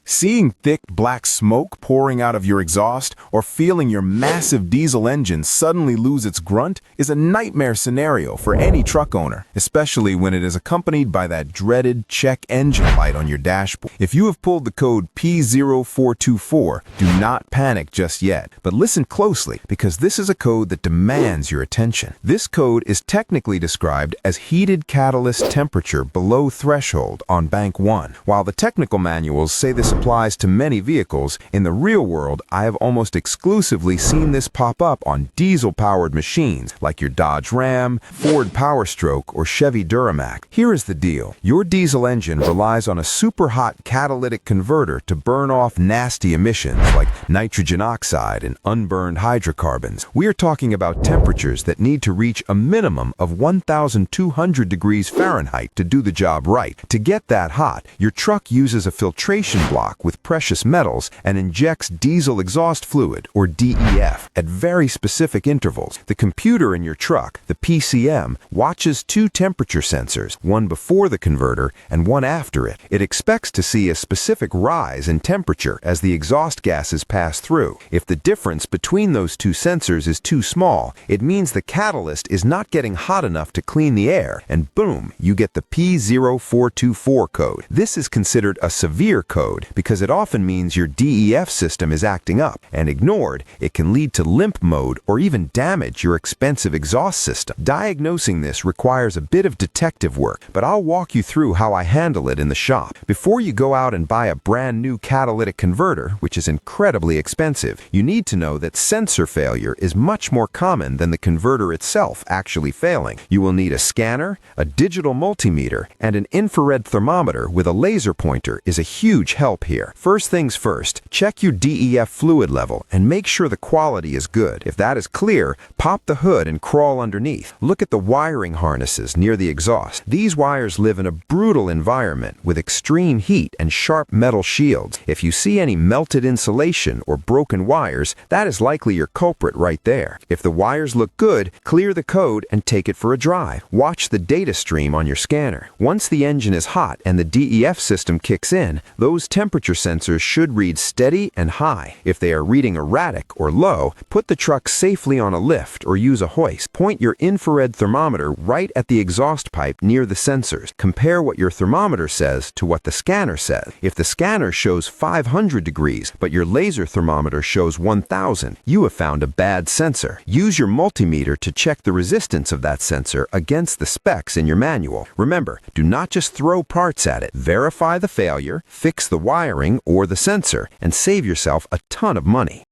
Seeing thick black smoke pouring out of your exhaust or feeling your massive diesel engine suddenly lose its grunt is a nightmare scenario for any truck owner, especially when it is accompanied by that dreaded check engine light on your dashboard. If you have pulled the code P0424, do not panic just yet, but listen closely because this is a code that demands your attention. This code is technically described as heated catalyst temperature below threshold on bank 1. While the technical manuals say this applies to many vehicles, in the real world, I have almost exclusively seen this pop up on diesel-powered machines like your Dodge Ram, Ford Powerstroke, or Chevy Duramax. Here is the deal. Your diesel engine relies on a super hot catalytic converter to burn off nasty emissions like nitrogen oxide and unburned hydrocarbons. We are talking about temperatures that need to reach a minimum of 1,200 degrees Fahrenheit to do the job right. To get that hot, your truck uses a filtration block with precious metals and injects diesel exhaust fluid, or DEF, at very specific intervals. The computer in your truck, the PCM, watches two temperature sensors, one before the converter and one after it. It expects to see a specific rise in temperature as the exhaust gases pass through. If the difference between those two sensors is too small, it means the catalyst is not getting hot enough to clean the air, and boom, you get the P0424 code. This is considered a severe code because it often means your DEF system is acting up, and ignored, it can lead to limp mode or even damage your expensive exhaust system. Diagnosing this requires a bit of detective work, but I'll walk you through how I handle it in the shop. Before you go out and buy a brand new catalytic converter, which is incredibly expensive, you need to know that sensor failure is much more common than the converter itself actually failing. You will need a scanner, a digital multimeter, and an infrared thermometer with a laser pointer is a huge help here. First things first, check your DEF fluid level and make sure the quality is good. If that is clear, pop the hood and crawl underneath. Look at the wiring harnesses near the exhaust. These wires live in a brutal environment with extreme heat and sharp metal shields. If you see any melted insulation or broken wires, that is likely your culprit right there. If the wires look good, clear the code and take it for a drive. Watch the data stream on your scanner. Once the engine is hot and the DEF system kicks in, those temperature sensors should read steady and high. If they are reading erratic or low, put the truck safely on a lift or use a hoist. Point your infrared thermometer right at the exhaust pipe near the sensors. Compare what your thermometer says to what the scanner says. If the scanner shows 500 degrees, but your laser thermometer shows 1,000, you have found a bad sensor. Use your multimeter to check the resistance of that sensor against the specs in your manual. Remember, do not just throw parts at it. Verify the failure, fix the wiring or the sensor, and save yourself a ton of money.